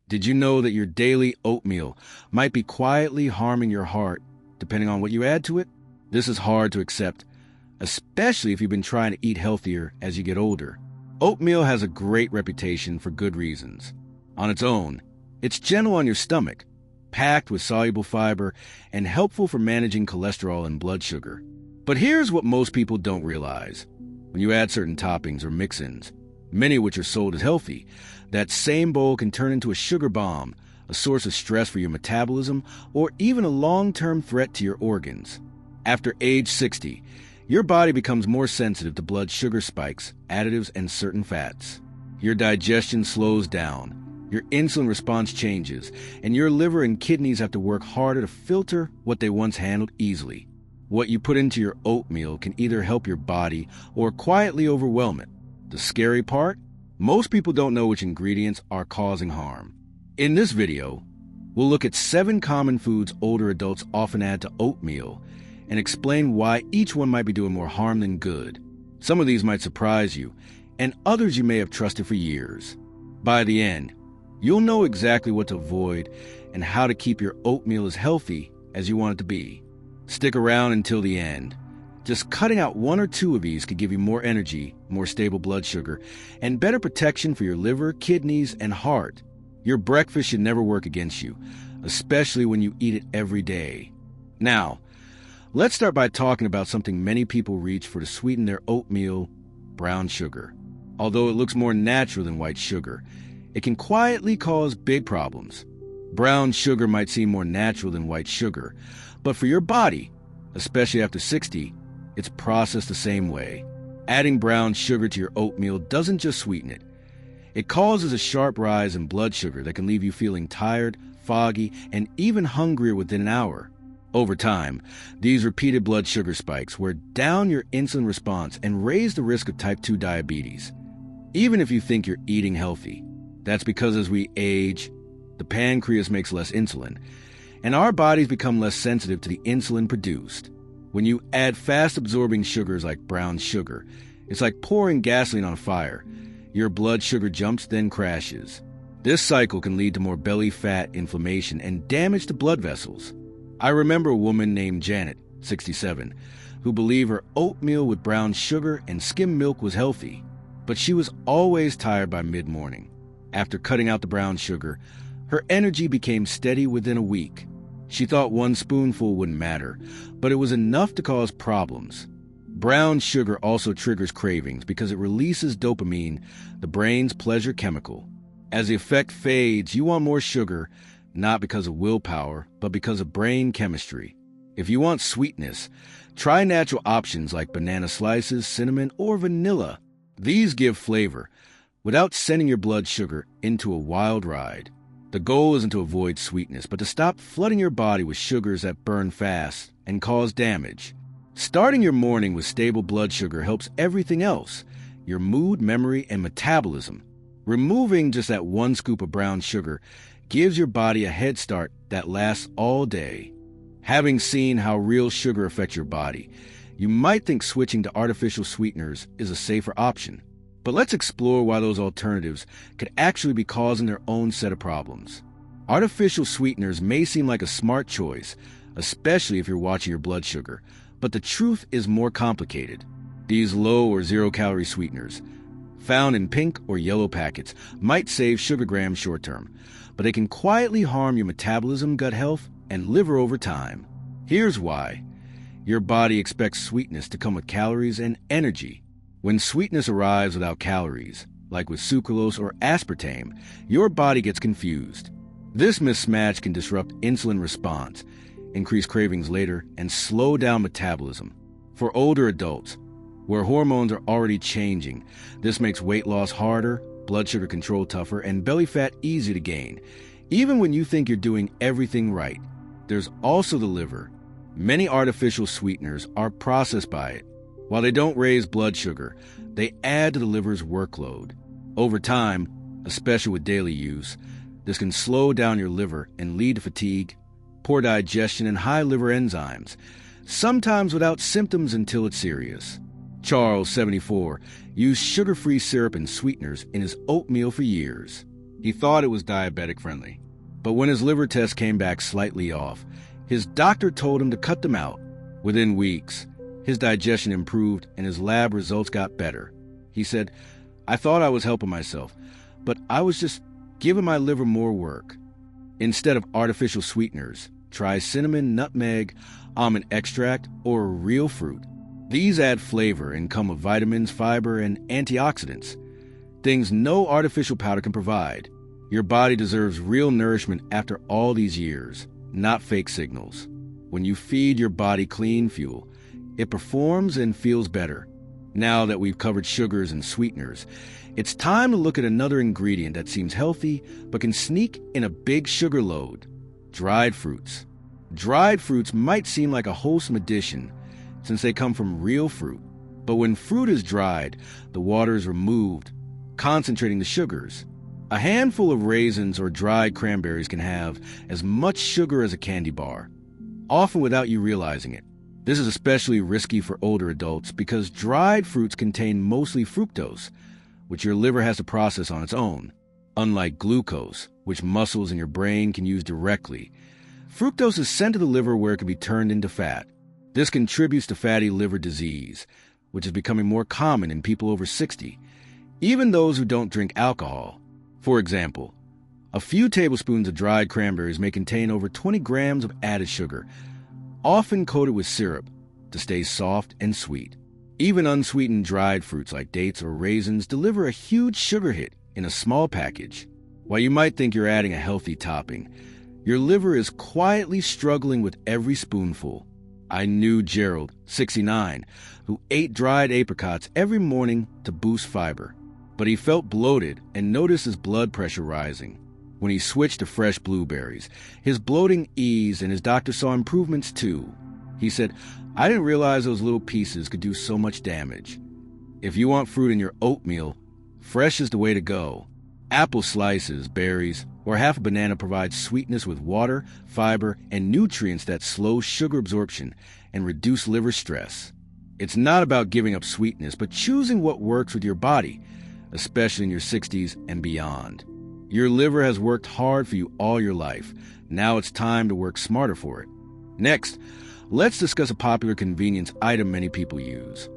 Did you know that your daily oatmeal might be quietly harming your heart depending on what you add to it? This is hard to accept, especially if you've been trying to eat healthier as you get older. Oatmeal has a great reputation for good reasons. On its own, it's gentle on your stomach, packed with soluble fiber, and helpful for managing cholesterol and blood sugar. But here's what most people don't realize. When you add certain toppings or mix-ins, many of which are sold as healthy, that same bowl can turn into a sugar bomb, a source of stress for your metabolism, or even a long-term threat to your organs. After age 60, your body becomes more sensitive to blood sugar spikes, additives, and certain fats. Your digestion slows down, your insulin response changes, and your liver and kidneys have to work harder to filter what they once handled easily. What you put into your oatmeal can either help your body or quietly overwhelm it. The scary part? Most people don't know which ingredients are causing harm. In this video, we'll look at 7 common foods older adults often add to oatmeal and explain why each one might be doing more harm than good. Some of these might surprise you, and others you may have trusted for years. By the end, you'll know exactly what to avoid and how to keep your oatmeal as healthy as you want it to be. Stick around until the end. Just cutting out 1 or 2 of these could give you more energy, more stable blood sugar, and better protection for your liver, kidneys, and heart. Your breakfast should never work against you, especially when you eat it every day. Now, let's start by talking about something many people reach for to sweeten their oatmeal: brown sugar. Although it looks more natural than white sugar, it can quietly cause big problems. Brown sugar might seem more natural than white sugar, but for your body, especially after 60, it's processed the same way. Adding brown sugar to your oatmeal doesn't just sweeten it. It causes a sharp rise in blood sugar that can leave you feeling tired, foggy, and even hungrier within an hour. Over time, these repeated blood sugar spikes wear down your insulin response and raise the risk of type 2 diabetes. Even if you think you're eating healthy, that's because as we age, the pancreas makes less insulin, and our bodies become less sensitive to the insulin produced. When you add fast-absorbing sugars like brown sugar, it's like pouring gasoline on a fire. Your blood sugar jumps, then crashes. This cycle can lead to more belly fat, inflammation, and damage to blood vessels. I remember a woman named Janet, 67, who believed her oatmeal with brown sugar and skim milk was healthy, but she was always tired by mid-morning. After cutting out the brown sugar, her energy became steady within a week. She thought 1 spoonful wouldn't matter, but it was enough to cause problems. Brown sugar also triggers cravings because it releases dopamine, the brain's pleasure chemical. As the effect fades, you want more sugar, not because of willpower, but because of brain chemistry. If you want sweetness, try natural options like banana slices, cinnamon, or vanilla. These give flavor without sending your blood sugar into a wild ride. The goal isn't to avoid sweetness, but to stop flooding your body with sugars that burn fast and cause damage. Starting your morning with stable blood sugar helps everything else: your mood, memory, and metabolism. Removing just that 1 scoop of brown sugar gives your body a head start that lasts all day. Having seen how real sugar affects your body, you might think switching to artificial sweeteners is a safer option. But let's explore why those alternatives could actually be causing their own set of problems. Artificial sweeteners may seem like a smart choice, especially if you're watching your blood sugar, but the truth is more complicated. These low or zero-calorie sweeteners, found in pink or yellow packets, might save sugar grams short-term, but they can quietly harm your metabolism, gut health, and liver over time. Here's why. Your body expects sweetness to come with calories and energy. When sweetness arrives without calories, like with sucralose or aspartame, your body gets confused. This mismatch can disrupt insulin response, increase cravings later, and slow down metabolism. For older adults, where hormones are already changing, this makes weight loss harder, blood sugar control tougher, and belly fat easy to gain, even when you think you're doing everything right. There's also the liver. Many artificial sweeteners are processed by it. While they don't raise blood sugar, they add to the liver's workload. Over time, especially with daily use, this can slow down your liver and lead to fatigue, poor digestion, and high liver enzymes, sometimes without symptoms until it's serious. Charles, 74, used sugar-free syrup and sweeteners in his oatmeal for years. He thought it was diabetic friendly. But when his liver test came back slightly off, his doctor told him to cut them out. Within weeks, his digestion improved and his lab results got better. He said, "I thought I was helping myself, but I was just giving my liver more work." Instead of artificial sweeteners, try cinnamon, nutmeg, almond extract, or real fruit. These add flavor and come with vitamins, fiber, and antioxidants, things no artificial powder can provide. Your body deserves real nourishment after all these years, not fake signals. When you feed your body clean fuel, it performs and feels better. Now that we've covered sugars and sweeteners, it's time to look at another ingredient that seems healthy but can sneak in a big sugar load: dried fruits. Dried fruits might seem like a wholesome addition since they come from real fruit, but when fruit is dried, the water is removed, concentrating the sugars. A handful of raisins or dried cranberries can have as much sugar as a candy bar, often without you realizing it. This is especially risky for older adults because dried fruits contain mostly fructose, which your liver has to process on its own. Unlike glucose, which muscles in your brain can use directly, fructose is sent to the liver where it can be turned into fat. This contributes to fatty liver disease, which is becoming more common in people over 60, even those who don't drink alcohol. For example, a few tablespoons of dried cranberries may contain over 20 grams of added sugar, often coated with syrup to stay soft and sweet. Even unsweetened dried fruits like dates or raisins deliver a huge sugar hit in a small package. While you might think you're adding a healthy topping, your liver is quietly struggling with every spoonful. I knew Gerald, 69, who ate dried apricots every morning to boost fiber. But he felt bloated and noticed his blood pressure rising. When he switched to fresh blueberries, his bloating eased and his doctor saw improvements too. He said, "I didn't realize those little pieces could do so much damage." If you want fruit in your oatmeal, fresh is the way to go. Apple slices, berries, or half a banana provide sweetness with water, fiber, and nutrients that slow sugar absorption and reduce liver stress. It's not about giving up sweetness, but choosing what works with your body, especially in your 60s and beyond. Your liver has worked hard for you all your life. Now it's time to work smarter for it. Next, let's discuss a popular convenience item many people use: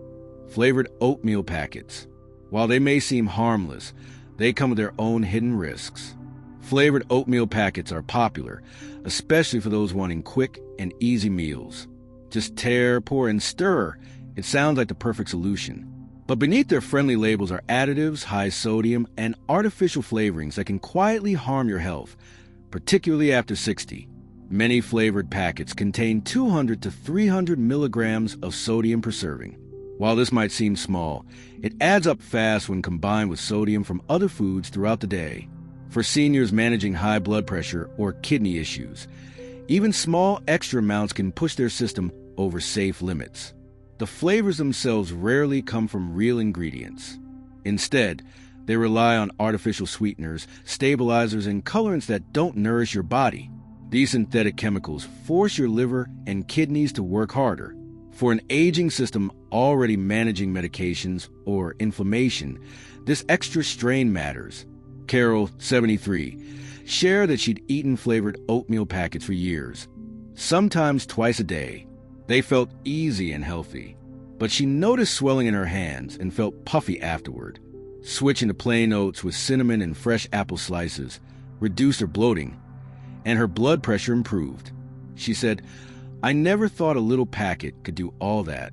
flavored oatmeal packets. While they may seem harmless, they come with their own hidden risks. Flavored oatmeal packets are popular, especially for those wanting quick and easy meals. Just tear, pour, and stir. It sounds like the perfect solution. But beneath their friendly labels are additives, high sodium, and artificial flavorings that can quietly harm your health, particularly after 60. Many flavored packets contain 200 to 300 milligrams of sodium per serving. While this might seem small, it adds up fast when combined with sodium from other foods throughout the day. For seniors managing high blood pressure or kidney issues, even small extra amounts can push their system over safe limits. The flavors themselves rarely come from real ingredients. Instead, they rely on artificial sweeteners, stabilizers, and colorants that don't nourish your body. These synthetic chemicals force your liver and kidneys to work harder. For an aging system already managing medications or inflammation, this extra strain matters. Carol, 73, shared that she'd eaten flavored oatmeal packets for years, sometimes twice a day. They felt easy and healthy, but she noticed swelling in her hands and felt puffy afterward. Switching to plain oats with cinnamon and fresh apple slices reduced her bloating, and her blood pressure improved. She said, "I never thought a little packet could do all that."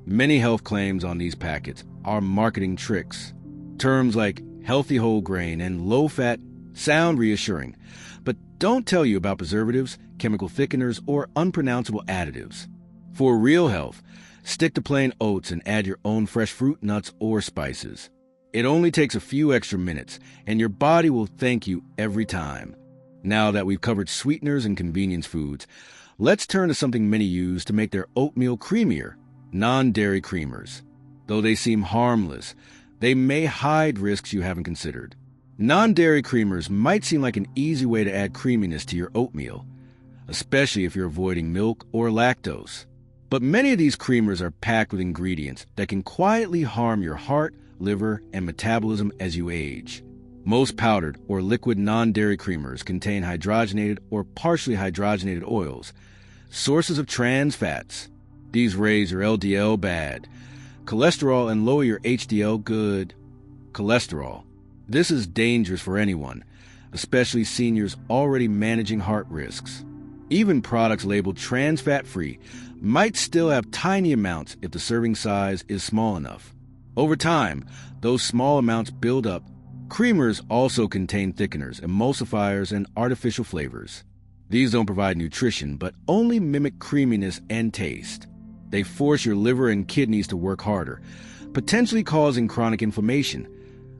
Many health claims on these packets are marketing tricks. Terms like healthy whole grain and low-fat sound reassuring, but don't tell you about preservatives, chemical thickeners, or unpronounceable additives. For real health, stick to plain oats and add your own fresh fruit, nuts, or spices. It only takes a few extra minutes, and your body will thank you every time. Now that we've covered sweeteners and convenience foods, let's turn to something many use to make their oatmeal creamier: non-dairy creamers. Though they seem harmless, they may hide risks you haven't considered. Non-dairy creamers might seem like an easy way to add creaminess to your oatmeal, especially if you're avoiding milk or lactose. But many of these creamers are packed with ingredients that can quietly harm your heart, liver, and metabolism as you age. Most powdered or liquid non-dairy creamers contain hydrogenated or partially hydrogenated oils, sources of trans fats. These raise your LDL bad, cholesterol, and lower your HDL good. Cholesterol. This is dangerous for anyone, especially seniors already managing heart risks. Even products labeled trans fat-free might still have tiny amounts if the serving size is small enough. Over time, those small amounts build up. Creamers also contain thickeners, emulsifiers, and artificial flavors. These don't provide nutrition, but only mimic creaminess and taste. They force your liver and kidneys to work harder, potentially causing chronic inflammation,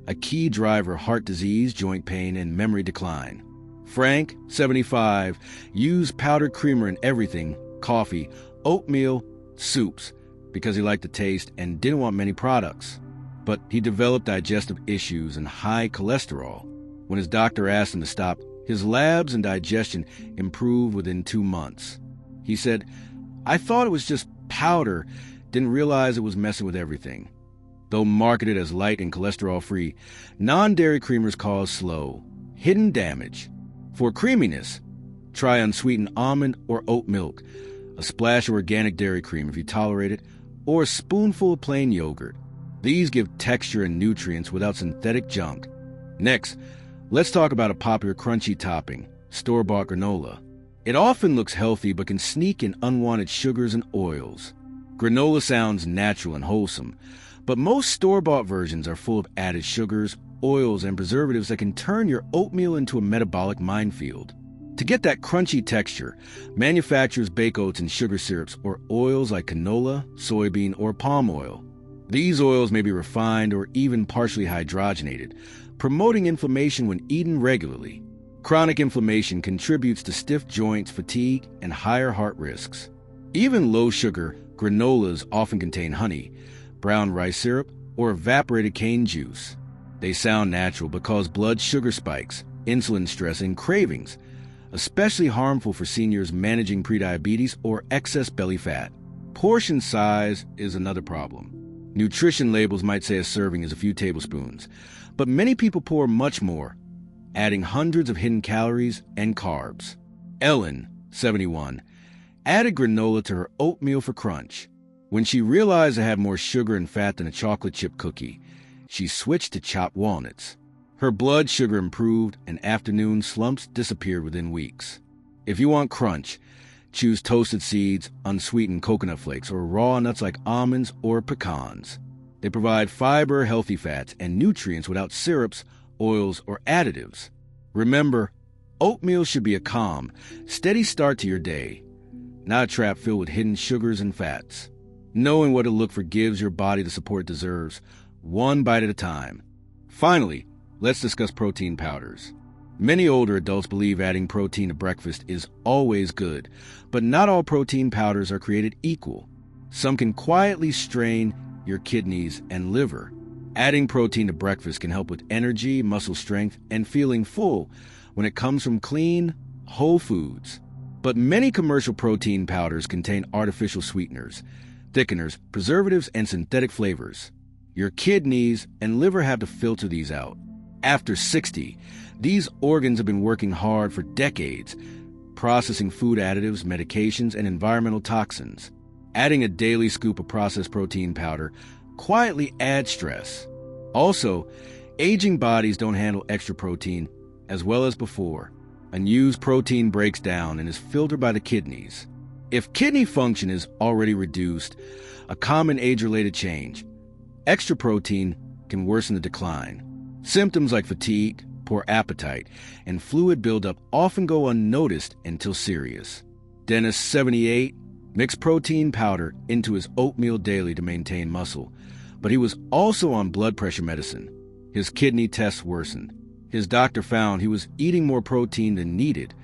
a key driver of heart disease, joint pain, and memory decline. Frank, 75, used powdered creamer in everything: coffee, oatmeal, soups, because he liked the taste and didn't want many products. But he developed digestive issues and high cholesterol. When his doctor asked him to stop, his labs and digestion improved within 2 months. He said, "I thought it was just powder, didn't realize it was messing with everything." Though marketed as light and cholesterol-free, non-dairy creamers cause slow, hidden damage. For creaminess, try unsweetened almond or oat milk, a splash of organic dairy cream if you tolerate it, or a spoonful of plain yogurt. These give texture and nutrients without synthetic junk. Next, let's talk about a popular crunchy topping, store-bought granola. It often looks healthy but can sneak in unwanted sugars and oils. Granola sounds natural and wholesome, but most store-bought versions are full of added sugars, oils, and preservatives that can turn your oatmeal into a metabolic minefield. To get that crunchy texture, manufacturers bake oats in sugar syrups or oils like canola, soybean, or palm oil. These oils may be refined or even partially hydrogenated, promoting inflammation when eaten regularly. Chronic inflammation contributes to stiff joints, fatigue, and higher heart risks. Even low-sugar granolas often contain honey, brown rice syrup, or evaporated cane juice. They sound natural but cause blood sugar spikes, insulin stress, and cravings, especially harmful for seniors managing prediabetes or excess belly fat. Portion size is another problem. Nutrition labels might say a serving is a few tablespoons, but many people pour much more, adding hundreds of hidden calories and carbs. Ellen, 71, added granola to her oatmeal for crunch. When she realized it had more sugar and fat than a chocolate chip cookie, she switched to chopped walnuts. Her blood sugar improved and afternoon slumps disappeared within weeks. If you want crunch, choose toasted seeds, unsweetened coconut flakes, or raw nuts like almonds or pecans. They provide fiber, healthy fats, and nutrients without syrups, oils, or additives. Remember, oatmeal should be a calm, steady start to your day, not a trap filled with hidden sugars and fats. Knowing what to look for gives your body the support it deserves, one bite at a time. Finally, let's discuss protein powders. Many older adults believe adding protein to breakfast is always good, but not all protein powders are created equal. Some can quietly strain your kidneys and liver. Adding protein to breakfast can help with energy, muscle strength, and feeling full when it comes from clean, whole foods. But many commercial protein powders contain artificial sweeteners, thickeners, preservatives, and synthetic flavors. Your kidneys and liver have to filter these out. After 60, these organs have been working hard for decades, processing food additives, medications, and environmental toxins. Adding a daily scoop of processed protein powder quietly adds stress. Also, aging bodies don't handle extra protein as well as before. Unused protein breaks down and is filtered by the kidneys. If kidney function is already reduced, a common age-related change, extra protein can worsen the decline. Symptoms like fatigue, poor appetite, and fluid buildup often go unnoticed until serious. Dennis, 78, mixed protein powder into his oatmeal daily to maintain muscle, but he was also on blood pressure medicine. His kidney tests worsened. His doctor found he was eating more protein than needed,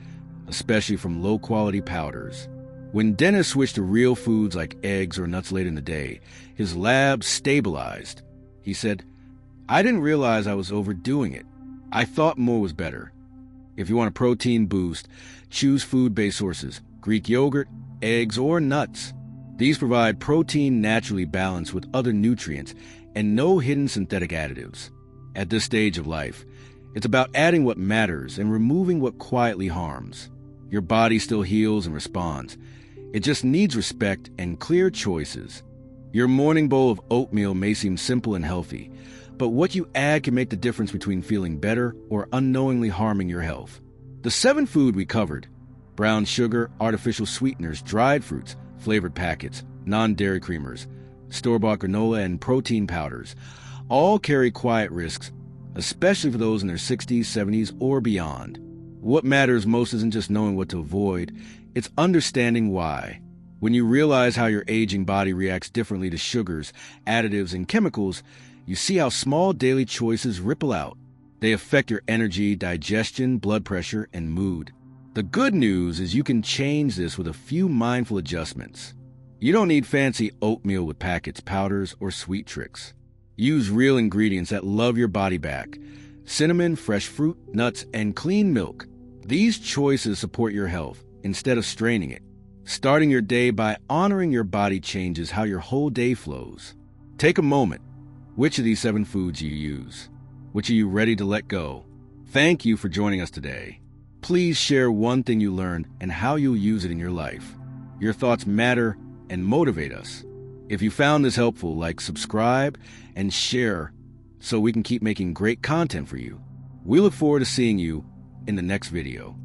especially from low-quality powders. When Dennis switched to real foods like eggs or nuts late in the day, his lab stabilized. He said, "I didn't realize I was overdoing it. I thought more was better." If you want a protein boost, choose food-based sources, Greek yogurt, eggs, or nuts. These provide protein naturally balanced with other nutrients and no hidden synthetic additives. At this stage of life, It's about adding what matters and removing what quietly harms. Your body still heals and responds. It just needs respect and clear choices. Your morning bowl of oatmeal may seem simple and healthy, but what you add can make the difference between feeling better or unknowingly harming your health. The 7 food we covered: brown sugar, artificial sweeteners, dried fruits, flavored packets, non-dairy creamers, store-bought granola, and protein powders, all carry quiet risks, especially for those in their 60s, 70s, or beyond. What matters most isn't just knowing what to avoid, it's understanding why. When you realize how your aging body reacts differently to sugars, additives, and chemicals, you see how small daily choices ripple out. They affect your energy, digestion, blood pressure, and mood. The good news is you can change this with a few mindful adjustments. You don't need fancy oatmeal with packets, powders, or sweet tricks. Use real ingredients that love your body back: cinnamon, fresh fruit, nuts, and clean milk. These choices support your health instead of straining it. Starting your day by honoring your body changes how your whole day flows. Take a moment. Which of these 7 foods you use? Which are you ready to let go? Thank you for joining us today. Please share one thing you learned and how you'll use it in your life. Your thoughts matter and motivate us. If you found this helpful, like, subscribe, and share so we can keep making great content for you. We look forward to seeing you in the next video.